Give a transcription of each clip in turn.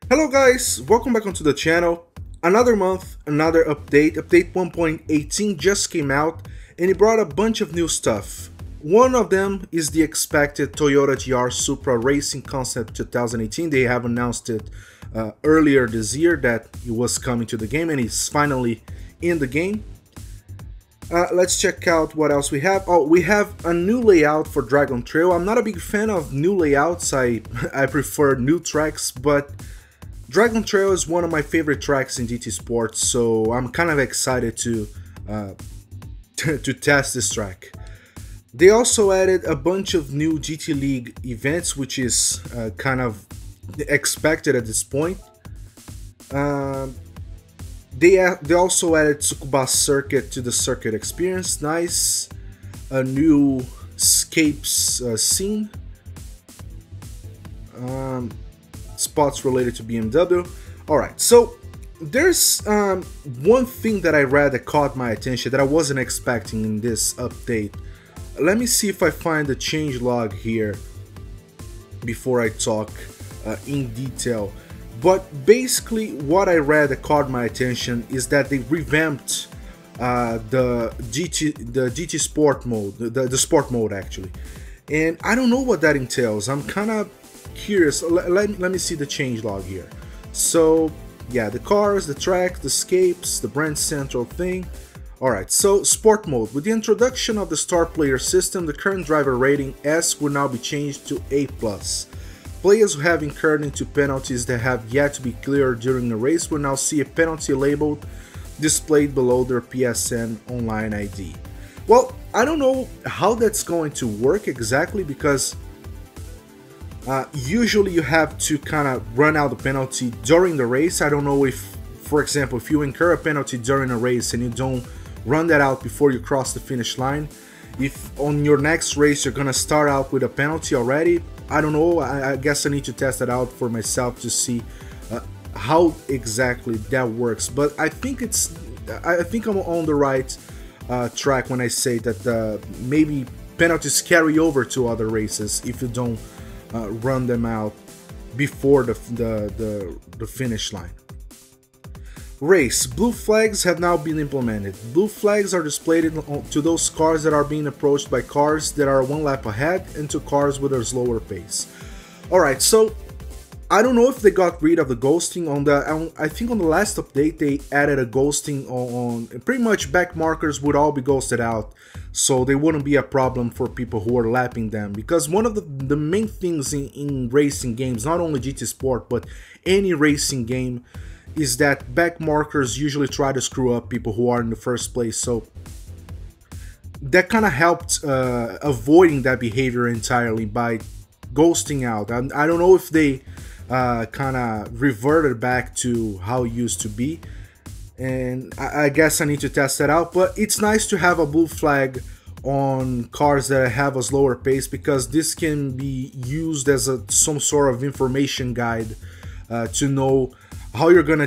Hello guys, welcome back onto the channel. Another month, another update. Update 1.18 just came out and it brought a bunch of new stuff. One of them is the expected Toyota GR Supra Racing Concept 2018. They have announced it earlier this year that it was coming to the game, and it's finally in the game. Let's check out what else we have. Oh, we have a new layout for Dragon Trail. I'm not a big fan of new layouts. I prefer new tracks, but Dragon Trail is one of my favorite tracks in GT Sports, so I'm kind of excited to to test this track. They also added a bunch of new GT League events, which is kind of expected at this point. They also added Tsukuba Circuit to the circuit experience. Nice. A new escapes scene. Spots related to BMW. Alright, so there's one thing that I read that caught my attention that I wasn't expecting in this update. Let me see if I find the change log here before I talk in detail. But basically what I read that caught my attention is that they revamped the GT Sport mode, the Sport mode actually. And I don't know what that entails. I'm kind of curious. Let me see the change log here. So yeah, the cars, the track, the escapes, the brand central thing. Alright, so Sport mode. With the introduction of the star player system, the current driver rating S will now be changed to A+. Players who have incurred into penalties that have yet to be cleared during the race will now see a penalty labeled displayed below their PSN online ID. Well, I don't know how that's going to work exactly, because usually you have to kind of run out the penalty during the race. I don't know if, for example, if you incur a penalty during a race and you don't run that out before you cross the finish line, if on your next race you're gonna start out with a penalty already. I don't know. I guess I need to test that out for myself to see how exactly that works. But I think I'm on the right track when I say that maybe penalties carry over to other races if you don't run them out before the finish line. Race. Blue flags have now been implemented. Blue flags are displayed to those cars that are being approached by cars that are one lap ahead and to cars with a slower pace. Alright, so I don't know if they got rid of the ghosting on the... I think on the last update they added a ghosting on... Pretty much back markers would all be ghosted out, so they wouldn't be a problem for people who are lapping them. Because one of the main things in racing games, not only GT Sport, but any racing game, is that back markers usually try to screw up people who are in the first place. So that kind of helped avoiding that behavior entirely by ghosting out. I don't know if they kind of reverted back to how it used to be, and I guess I need to test that out. But it's nice to have a blue flag on cars that have a slower pace, because this can be used as some sort of information guide to know how you're gonna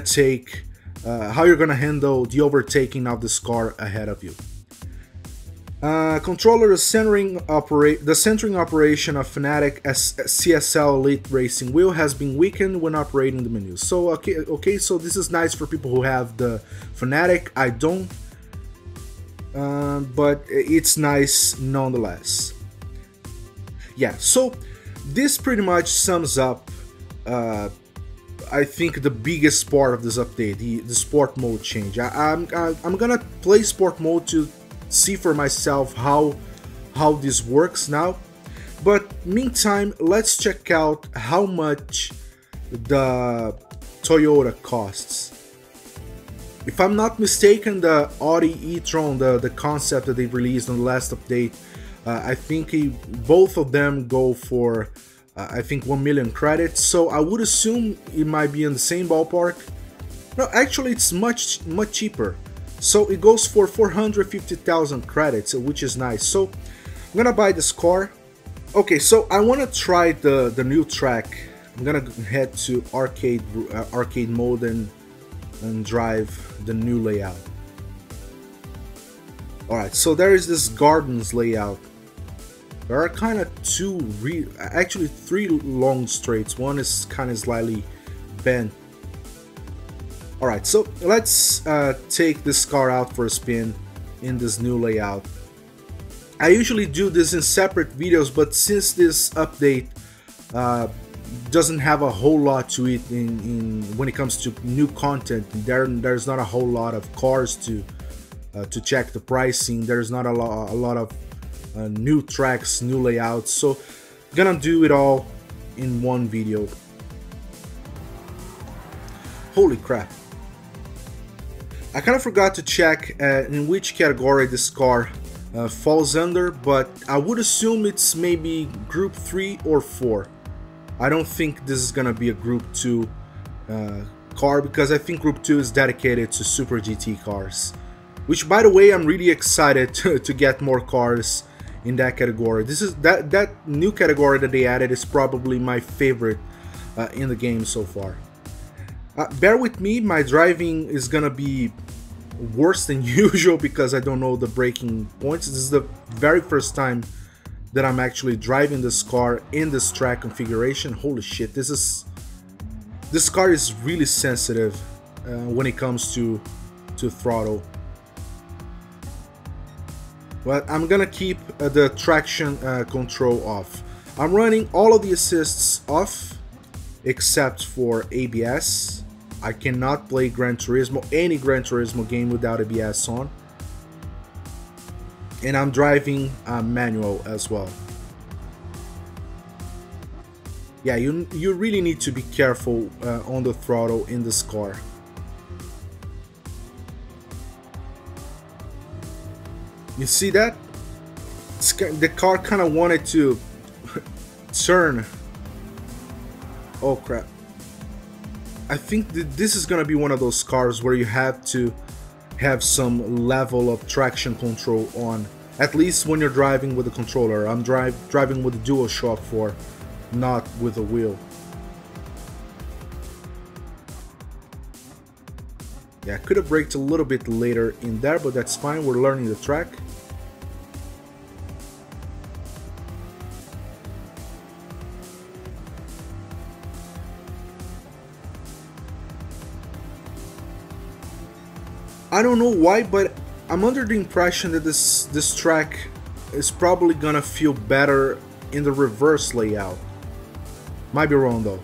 handle the overtaking of this car ahead of you. Controller, the centering operation of Fanatic CSL Elite Racing Wheel has been weakened when operating the menus. So okay, so this is nice for people who have the Fanatic. I don't, but it's nice nonetheless. Yeah, so this pretty much sums up I think the biggest part of this update, the sport mode change. I'm gonna play sport mode to see for myself how this works now. But meantime, let's check out how much the Toyota costs. If I'm not mistaken, the Audi e-tron, the concept that they released on the last update, I think both of them go for I think 1 million credits, so I would assume it might be in the same ballpark. No, actually it's much cheaper. So it goes for 450,000 credits, which is nice. So I'm gonna buy this car. Okay, so I want to try the new track. I'm gonna head to arcade mode and drive the new layout. Alright, so there is this gardens layout. There are kind of actually three long straights. One is kind of slightly bent. Alright, so let's take this car out for a spin in this new layout. I usually do this in separate videos, but since this update doesn't have a whole lot to it when it comes to new content, there's not a whole lot of cars to check the pricing. There's not a lot of new tracks, new layouts, so gonna do it all in one video. Holy crap, I kind of forgot to check in which category this car falls under, but I would assume it's maybe group 3 or 4. I don't think this is gonna be a group 2 car, because I think group 2 is dedicated to Super GT cars, which, by the way, I'm really excited to get more cars in that category. This is that new category that they added is probably my favorite in the game so far. Bear with me, my driving is gonna be worse than usual because I don't know the braking points. This is the very first time that I'm actually driving this car in this track configuration. Holy shit, this car is really sensitive when it comes to throttle. But I'm gonna keep the traction control off. I'm running all of the assists off except for ABS. I cannot play Gran Turismo, any Gran Turismo game, without ABS on. And I'm driving manual as well. Yeah, you really need to be careful on the throttle in this car. You see that? The car kind of wanted to turn. Oh crap. I think that this is gonna be one of those cars where you have to have some level of traction control on, at least when you're driving with the controller. I'm driving with the DualShock 4, not with a wheel. Yeah, I could have braked a little bit later in there, but that's fine, we're learning the track. I don't know why, but I'm under the impression that this track is probably gonna feel better in the reverse layout. Might be wrong though.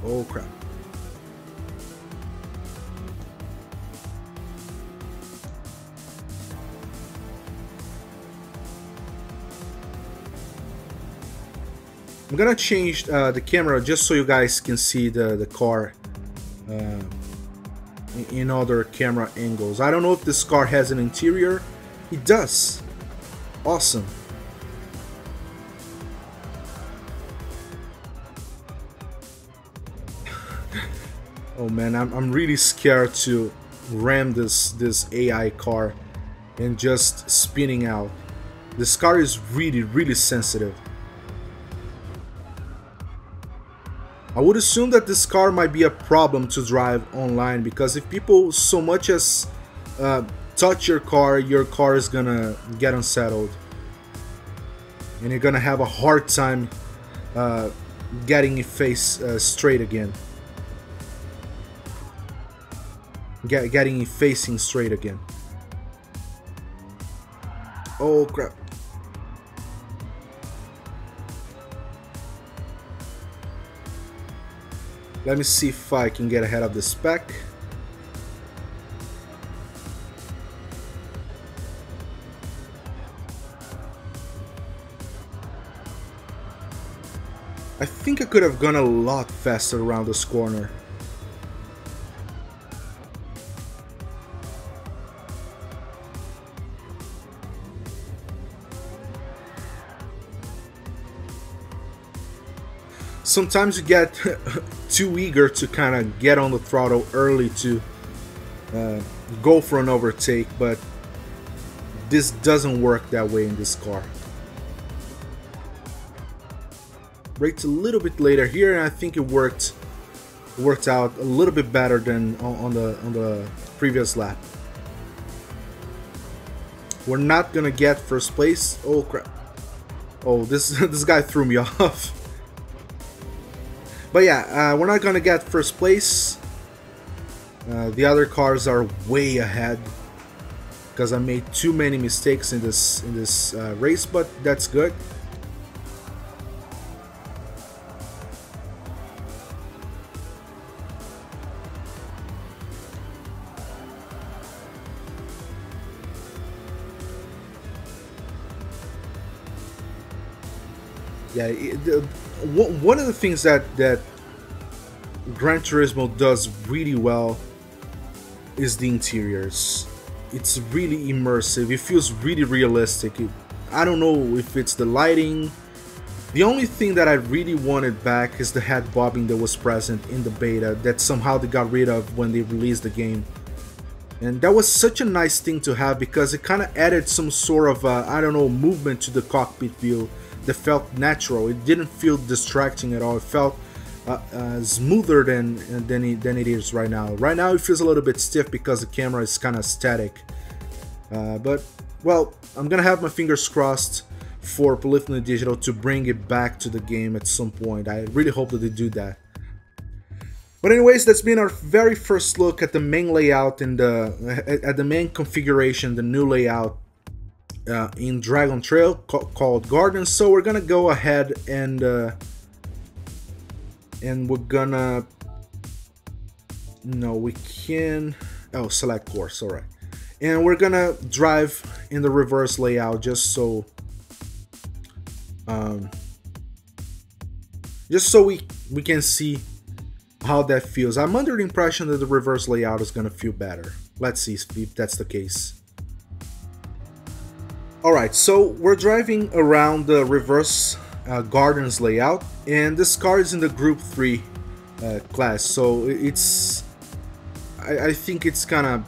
Oh crap. I'm gonna change the camera just so you guys can see the car in other camera angles. I don't know if this car has an interior. It does. Awesome. Oh man, I'm really scared to ram this AI car and just spinning out. This car is really sensitive. I would assume that this car might be a problem to drive online, because if people so much as touch your car is gonna get unsettled. And you're gonna have a hard time getting your face straight again. Getting your facing straight again. Oh crap. Let me see if I can get ahead of the spec. I think I could have gone a lot faster around this corner. Sometimes you get too eager to kind of get on the throttle early to go for an overtake, but this doesn't work that way in this car. Braked a little bit later here, and I think it worked out a little bit better than on the previous lap. We're not gonna get first place. Oh crap. Oh, this guy threw me off. But yeah, we're not gonna get first place. The other cars are way ahead because I made too many mistakes in this race, but that's good. Yeah, one of the things that Gran Turismo does really well is the interiors. It's really immersive. It feels really realistic. I don't know if it's the lighting. The only thing that I really wanted back is the head bobbing that was present in the beta that somehow they got rid of when they released the game. And that was such a nice thing to have because it kind of added some sort of, I don't know, movement to the cockpit view that felt natural. It didn't feel distracting at all. It felt smoother than it is right now. Right now it feels a little bit stiff because the camera is kind of static. But, well, I'm gonna have my fingers crossed for Polyphony Digital to bring it back to the game at some point. I really hope that they do that. But anyways, that's been our very first look at the main layout and at the main configuration, the new layout in Dragon Trail called Gardens. So we're gonna go ahead and we're gonna, no, we can, oh, select course, all right. And we're gonna drive in the reverse layout just so we can see how that feels. I'm under the impression that the reverse layout is gonna feel better. Let's see if that's the case. Alright, so we're driving around the reverse Gardens layout, and this car is in the Group 3 class, so it's, I think it kind of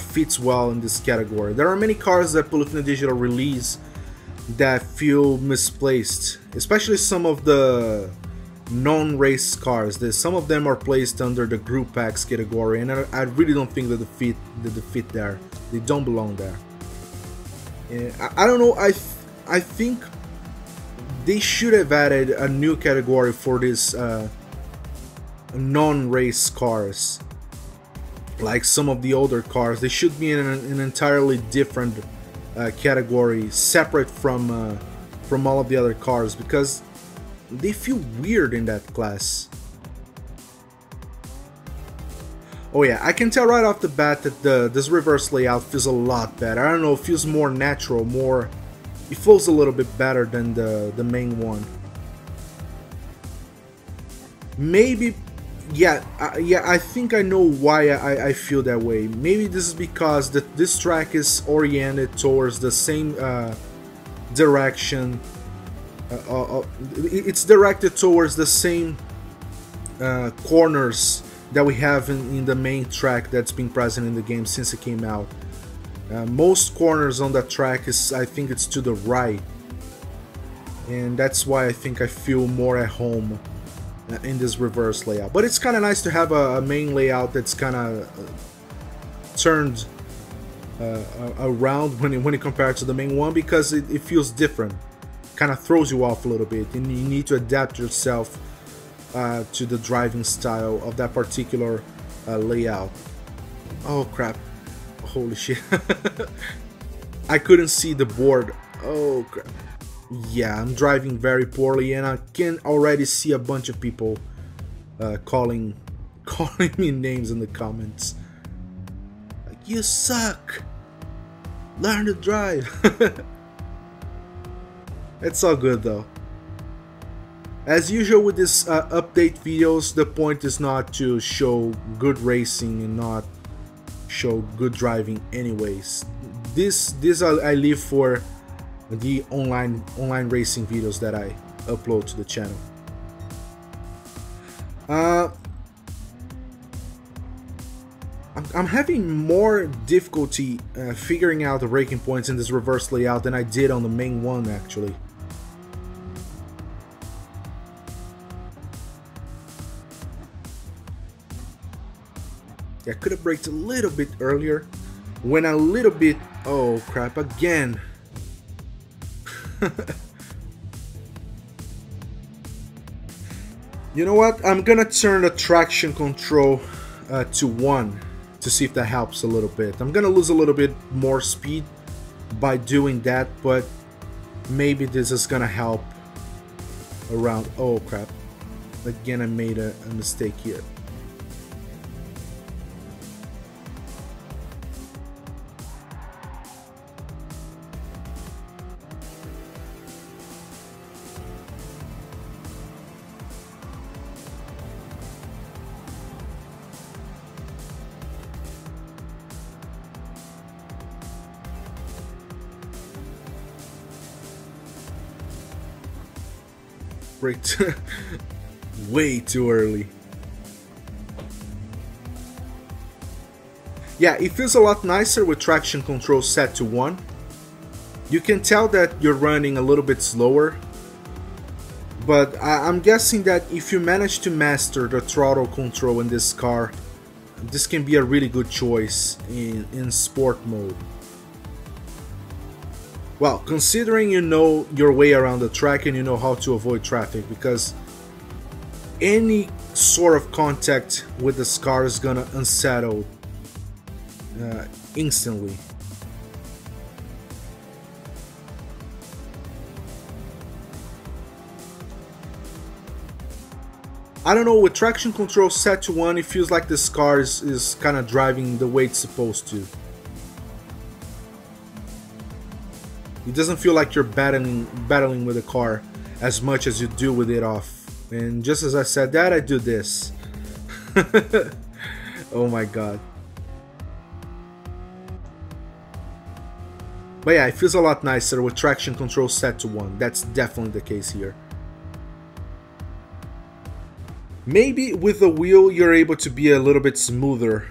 fits well in this category. There are many cars that Polyphony Digital release that feel misplaced, especially some of the non-race cars. Some of them are placed under the Group Packs category, and I really don't think that they fit there. They don't belong there. I don't know. I think they should have added a new category for these non-race cars. Like some of the older cars, they should be in an entirely different category, separate from all of the other cars, because they feel weird in that class. Oh yeah, I can tell right off the bat that this reverse layout feels a lot better. I don't know, it feels more natural, it flows a little bit better than the main one. Maybe, yeah, I think I know why I feel that way. Maybe this is because this track is oriented towards the same direction. It's directed towards the same corners that we have in the main track that's been present in the game since it came out. Most corners on that track I think it's to the right, and that's why I think I feel more at home in this reverse layout. But it's kind of nice to have a main layout that's kind of turned around when you compare it to the main one, because it feels different. Kind of throws you off a little bit, and you need to adapt yourself to the driving style of that particular layout. Oh crap, holy shit. I couldn't see the board. Oh crap. Yeah, I'm driving very poorly, and I can already see a bunch of people calling me names in the comments. Like, you suck, learn to drive. It's all good though. As usual with these update videos, the point is not to show good racing and not show good driving anyways. This I leave for the online racing videos that I upload to the channel. I'm having more difficulty figuring out the braking points in this reverse layout than I did on the main one, actually. Yeah, I could have braked a little bit earlier. Went a little bit... Oh crap, again. You know what? I'm gonna turn the traction control to 1 to see if that helps a little bit. I'm gonna lose a little bit more speed by doing that, but maybe this is gonna help around. Oh crap, again I made a mistake here. Braked way too early. Yeah, it feels a lot nicer with traction control set to 1. You can tell that you're running a little bit slower, but I'm guessing that if you manage to master the throttle control in this car, this can be a really good choice in sport mode. Well, considering you know your way around the track and you know how to avoid traffic, because any sort of contact with this car is gonna unsettle instantly. I don't know, with traction control set to 1, it feels like this car is kind of driving the way it's supposed to. It doesn't feel like you're battling with the car as much as you do with it off. And just as I said that, I do this. Oh my god. But yeah, it feels a lot nicer with traction control set to 1. That's definitely the case here. Maybe with the wheel you're able to be a little bit smoother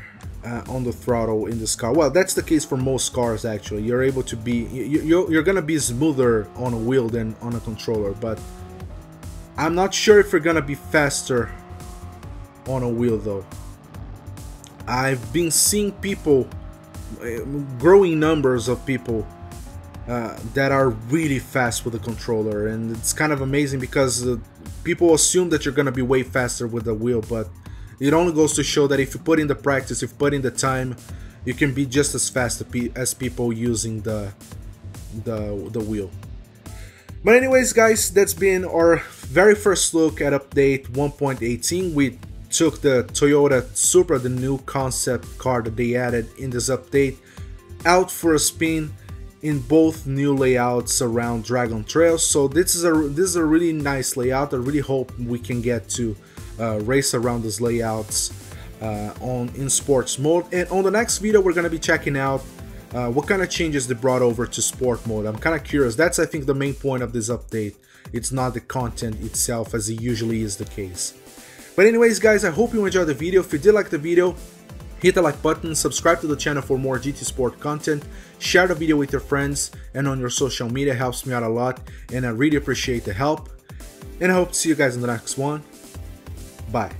on the throttle in this car. Well, that's the case for most cars actually. You're able to be, you're gonna be smoother on a wheel than on a controller, but I'm not sure if you're gonna be faster on a wheel though. I've been seeing people, growing numbers of people that are really fast with the controller, and it's kind of amazing because people assume that you're gonna be way faster with the wheel, but it only goes to show that if you put in the practice, if you put in the time, you can be just as fast as people using the wheel. But anyways guys, that's been our very first look at update 1.18. We took the Toyota Supra, the new concept car that they added in this update, out for a spin in both new layouts around Dragon Trail. So this is a really nice layout. I really hope we can get to race around these layouts in sports mode. And on the next video we're going to be checking out what kind of changes they brought over to sport mode. I'm kind of curious. That's, I think, the main point of this update. It's not the content itself, as it usually is the case. But anyways guys, I hope you enjoyed the video. If you did like the video, hit the like button, subscribe to the channel for more GT Sport content, share the video with your friends and on your social media. It helps me out a lot and I really appreciate the help. And I hope to see you guys in the next one. Bye.